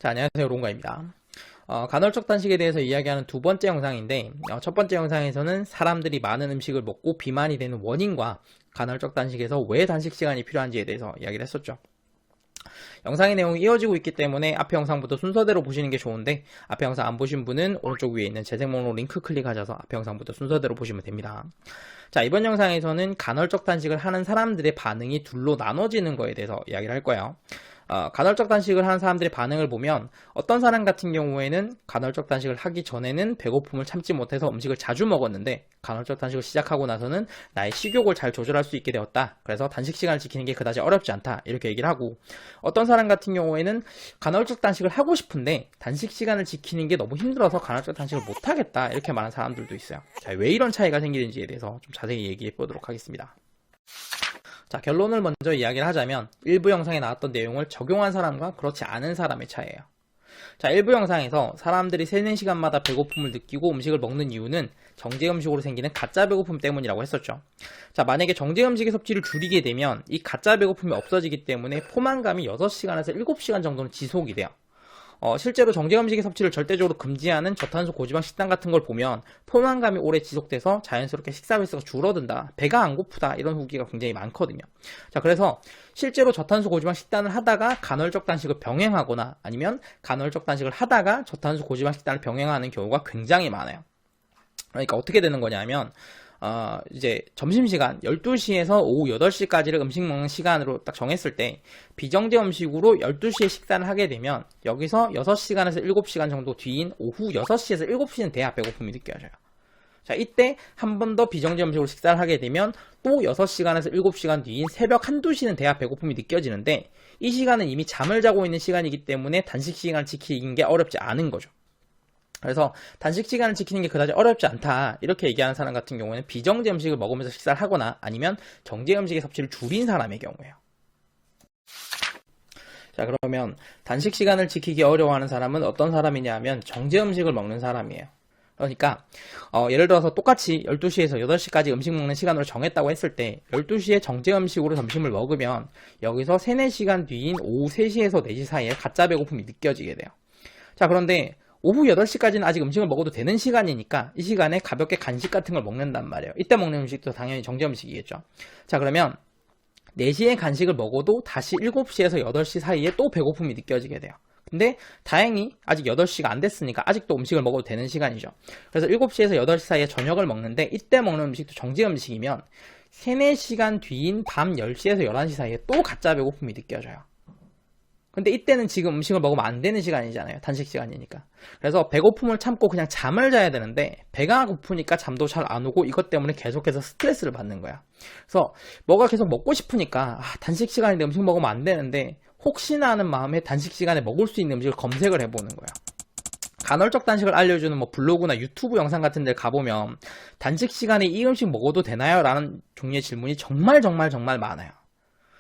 자, 안녕하세요. 롱가입니다. 간헐적 단식에 대해서 이야기하는 두 번째 영상인데, 첫 번째 영상에서는 사람들이 많은 음식을 먹고 비만이 되는 원인과 간헐적 단식에서 왜 단식 시간이 필요한지에 대해서 이야기를 했었죠. 영상의 내용이 이어지고 있기 때문에 앞에 영상부터 순서대로 보시는 게 좋은데, 앞에 영상 안 보신 분은 오른쪽 위에 있는 재생 목록 링크 클릭하셔서 앞에 영상부터 순서대로 보시면 됩니다. 자, 이번 영상에서는 간헐적 단식을 하는 사람들의 반응이 둘로 나눠지는 거에 대해서 이야기를 할 거예요. 간헐적 단식을 하는 사람들의 반응을 보면 어떤 사람 같은 경우에는 간헐적 단식을 하기 전에는 배고픔을 참지 못해서 음식을 자주 먹었는데 간헐적 단식을 시작하고 나서는 나의 식욕을 잘 조절할 수 있게 되었다. 그래서 단식 시간을 지키는 게 그다지 어렵지 않다. 이렇게 얘기를 하고, 어떤 사람 같은 경우에는 간헐적 단식을 하고 싶은데 단식 시간을 지키는 게 너무 힘들어서 간헐적 단식을 못하겠다. 이렇게 말하는 사람들도 있어요. 자, 왜 이런 차이가 생기는지에 대해서 좀 자세히 얘기해 보도록 하겠습니다. 자, 결론을 먼저 이야기를 하자면 일부 영상에 나왔던 내용을 적용한 사람과 그렇지 않은 사람의 차이예요. 자, 일부 영상에서 사람들이 3, 4시간마다 배고픔을 느끼고 음식을 먹는 이유는 정제 음식으로 생기는 가짜 배고픔 때문이라고 했었죠. 자, 만약에 정제 음식의 섭취를 줄이게 되면 이 가짜 배고픔이 없어지기 때문에 포만감이 6시간에서 7시간 정도는 지속이 돼요. 실제로 정제 음식의 섭취를 절대적으로 금지하는 저탄소 고지방 식단 같은 걸 보면 포만감이 오래 지속돼서 자연스럽게 식사 횟수가 줄어든다, 배가 안 고프다, 이런 후기가 굉장히 많거든요. 자, 그래서 실제로 저탄소 고지방 식단을 하다가 간헐적 단식을 병행하거나 아니면 간헐적 단식을 하다가 저탄소 고지방 식단을 병행하는 경우가 굉장히 많아요. 그러니까 어떻게 되는 거냐면 이제 점심시간 12시에서 오후 8시까지를 음식 먹는 시간으로 딱 정했을 때 비정제 음식으로 12시에 식사를 하게 되면 여기서 6시간에서 7시간 정도 뒤인 오후 6시에서 7시는 돼야 배고픔이 느껴져요. 자, 이때 한 번 더 비정제 음식으로 식사를 하게 되면 또 6시간에서 7시간 뒤인 새벽 1, 2시는 돼야 배고픔이 느껴지는데, 이 시간은 이미 잠을 자고 있는 시간이기 때문에 단식 시간을 지키는 게 어렵지 않은 거죠. 그래서 단식 시간을 지키는 게 그다지 어렵지 않다, 이렇게 얘기하는 사람 같은 경우에는 비정제 음식을 먹으면서 식사를 하거나 아니면 정제 음식의 섭취를 줄인 사람의 경우예요. 자, 그러면 단식 시간을 지키기 어려워하는 사람은 어떤 사람이냐 하면 정제 음식을 먹는 사람이에요. 그러니까 예를 들어서 똑같이 12시에서 8시까지 음식 먹는 시간으로 정했다고 했을 때 12시에 정제 음식으로 점심을 먹으면 여기서 3, 4시간 뒤인 오후 3시에서 4시 사이에 가짜 배고픔이 느껴지게 돼요. 자, 그런데 오후 8시까지는 아직 음식을 먹어도 되는 시간이니까 이 시간에 가볍게 간식 같은 걸 먹는단 말이에요. 이때 먹는 음식도 당연히 정제 음식이겠죠. 자, 그러면 4시에 간식을 먹어도 다시 7시에서 8시 사이에 또 배고픔이 느껴지게 돼요. 근데 다행히 아직 8시가 안 됐으니까 아직도 음식을 먹어도 되는 시간이죠. 그래서 7시에서 8시 사이에 저녁을 먹는데 이때 먹는 음식도 정제 음식이면 3, 4시간 뒤인 밤 10시에서 11시 사이에 또 가짜 배고픔이 느껴져요. 근데 이때는 지금 음식을 먹으면 안 되는 시간이잖아요. 단식 시간이니까. 그래서 배고픔을 참고 그냥 잠을 자야 되는데 배가 고프니까 잠도 잘 안 오고 이것 때문에 계속해서 스트레스를 받는 거야. 그래서 뭐가 계속 먹고 싶으니까 단식 시간인데 음식 먹으면 안 되는데 혹시나 하는 마음에 단식 시간에 먹을 수 있는 음식을 검색을 해보는 거야. 간헐적 단식을 알려주는 블로그나 유튜브 영상 같은 데 가보면 단식 시간에 이 음식 먹어도 되나요? 라는 종류의 질문이 정말 많아요.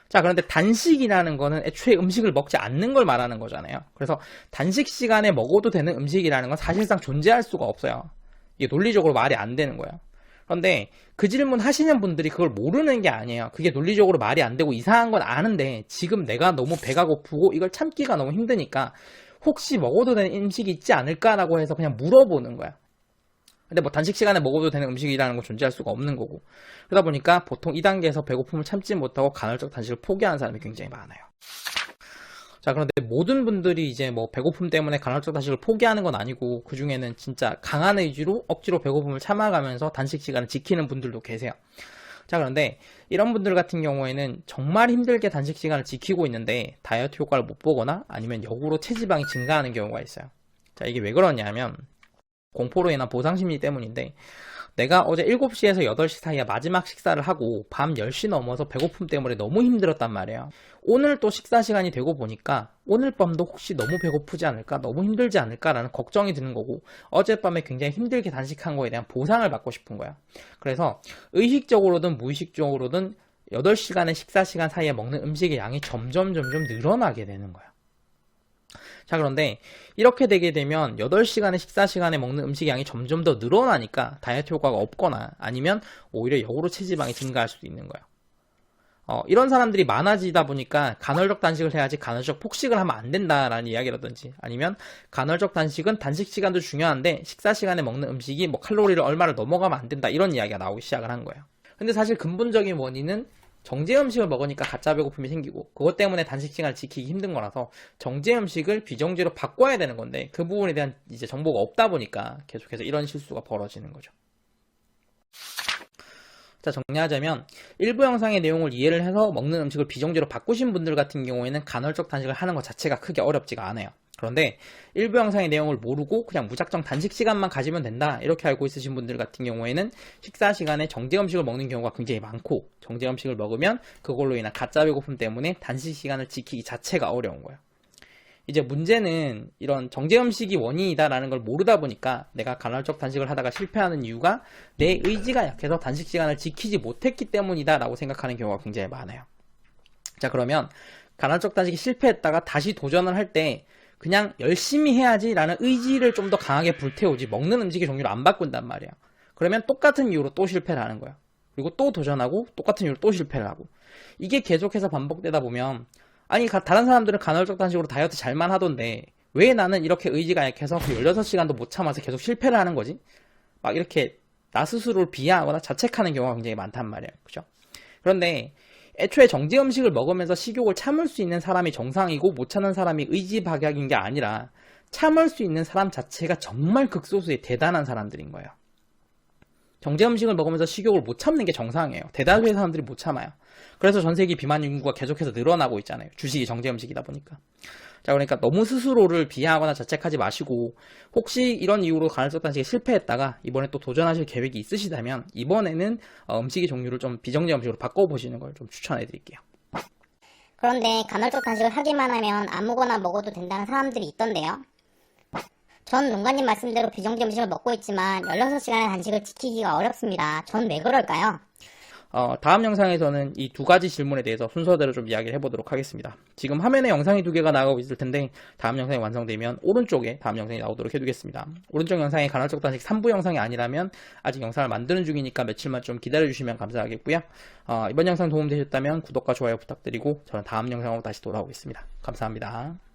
자, 그런데 단식이라는 거는 애초에 음식을 먹지 않는 걸 말하는 거잖아요. 그래서 단식 시간에 먹어도 되는 음식이라는 건 사실상 존재할 수가 없어요. 이게 논리적으로 말이 안 되는 거예요. 그런데 그 질문 하시는 분들이 그걸 모르는 게 아니에요. 그게 논리적으로 말이 안 되고 이상한 건 아는데 지금 내가 너무 배가 고프고 이걸 참기가 너무 힘드니까 혹시 먹어도 되는 음식이 있지 않을까라고 해서 그냥 물어보는 거야. 근데 단식 시간에 먹어도 되는 음식이라는 건 존재할 수가 없는 거고, 그러다 보니까 보통 2단계에서 배고픔을 참지 못하고 간헐적 단식을 포기하는 사람이 굉장히 많아요. 자, 그런데 모든 분들이 이제 배고픔 때문에 간헐적 단식을 포기하는 건 아니고 그 중에는 진짜 강한 의지로 억지로 배고픔을 참아가면서 단식 시간을 지키는 분들도 계세요. 자, 그런데 이런 분들 같은 경우에는 정말 힘들게 단식 시간을 지키고 있는데 다이어트 효과를 못 보거나 아니면 역으로 체지방이 증가하는 경우가 있어요. 자, 이게 왜 그러냐면 공포로 인한 보상심리 때문인데, 내가 어제 7시에서 8시 사이에 마지막 식사를 하고 밤 10시 넘어서 배고픔 때문에 너무 힘들었단 말이에요. 오늘 또 식사 시간이 되고 보니까 오늘 밤도 혹시 너무 배고프지 않을까, 너무 힘들지 않을까라는 걱정이 드는 거고, 어젯밤에 굉장히 힘들게 단식한 거에 대한 보상을 받고 싶은 거야. 그래서 의식적으로든 무의식적으로든 8시간의 식사 시간 사이에 먹는 음식의 양이 점점 늘어나게 되는 거야. 자, 그런데 이렇게 되게 되면 8시간의 식사 시간에 먹는 음식 양이 점점 더 늘어나니까 다이어트 효과가 없거나 아니면 오히려 역으로 체지방이 증가할 수도 있는 거예요. 이런 사람들이 많아지다 보니까 간헐적 단식을 해야지 간헐적 폭식을 하면 안 된다라는 이야기라든지, 아니면 간헐적 단식은 단식 시간도 중요한데 식사 시간에 먹는 음식이 뭐 칼로리를 얼마를 넘어가면 안 된다, 이런 이야기가 나오기 시작을 한 거예요. 근데 사실 근본적인 원인은 정제 음식을 먹으니까 가짜 배고픔이 생기고 그것 때문에 단식 시간을 지키기 힘든 거라서 정제 음식을 비정제로 바꿔야 되는 건데, 그 부분에 대한 이제 정보가 없다 보니까 계속해서 이런 실수가 벌어지는 거죠. 자, 정리하자면 일부 영상의 내용을 이해를 해서 먹는 음식을 비정제로 바꾸신 분들 같은 경우에는 간헐적 단식을 하는 것 자체가 크게 어렵지가 않아요. 그런데 일부 영상의 내용을 모르고 그냥 무작정 단식 시간만 가지면 된다, 이렇게 알고 있으신 분들 같은 경우에는 식사 시간에 정제 음식을 먹는 경우가 굉장히 많고, 정제 음식을 먹으면 그걸로 인한 가짜 배고픔 때문에 단식 시간을 지키기 자체가 어려운 거예요. 이제 문제는 이런 정제 음식이 원인이다라는 걸 모르다 보니까 내가 간헐적 단식을 하다가 실패하는 이유가 내 의지가 약해서 단식 시간을 지키지 못했기 때문이다 라고 생각하는 경우가 굉장히 많아요. 자, 그러면 간헐적 단식이 실패했다가 다시 도전을 할 때 그냥 열심히 해야지 라는 의지를 좀 더 강하게 불태우지, 먹는 음식의 종류를 안 바꾼단 말이야. 그러면 똑같은 이유로 또 실패를 하는 거야. 그리고 또 도전하고 똑같은 이유로 또 실패를 하고, 이게 계속해서 반복되다 보면, 아니 다른 사람들은 간헐적 단식으로 다이어트 잘만 하던데 왜 나는 이렇게 의지가 약해서 16시간도 못 참아서 계속 실패를 하는 거지? 막 이렇게 나 스스로를 비하하거나 자책하는 경우가 굉장히 많단 말이에요. 그죠? 그런데 애초에 정제 음식을 먹으면서 식욕을 참을 수 있는 사람이 정상이고 못 참는 사람이 의지박약인 게 아니라, 참을 수 있는 사람 자체가 정말 극소수의 대단한 사람들인 거예요. 정제 음식을 먹으면서 식욕을 못 참는 게 정상이에요. 대다수의 사람들이 못 참아요. 그래서 전 세계 비만 인구가 계속해서 늘어나고 있잖아요. 주식이 정제 음식이다 보니까. 자, 그러니까 너무 스스로를 비하하거나 자책하지 마시고, 혹시 이런 이유로 간헐적 단식에 실패했다가 이번에 또 도전하실 계획이 있으시다면 이번에는 음식의 종류를 좀 비정제 음식으로 바꿔보시는 걸 좀 추천해 드릴게요. 그런데 간헐적 단식을 하기만 하면 아무거나 먹어도 된다는 사람들이 있던데요. 전 농가님 말씀대로 비정제 음식을 먹고 있지만 16시간의 단식을 지키기가 어렵습니다. 전 왜 그럴까요? 다음 영상에서는 이 두 가지 질문에 대해서 순서대로 좀 이야기를 해보도록 하겠습니다. 지금 화면에 영상이 두 개가 나가고 있을 텐데, 다음 영상이 완성되면 오른쪽에 다음 영상이 나오도록 해두겠습니다. 오른쪽 영상이 간헐적 단식 3부 영상이 아니라면 아직 영상을 만드는 중이니까 며칠만 좀 기다려주시면 감사하겠고요. 이번 영상 도움되셨다면 구독과 좋아요 부탁드리고 저는 다음 영상으로 다시 돌아오겠습니다. 감사합니다.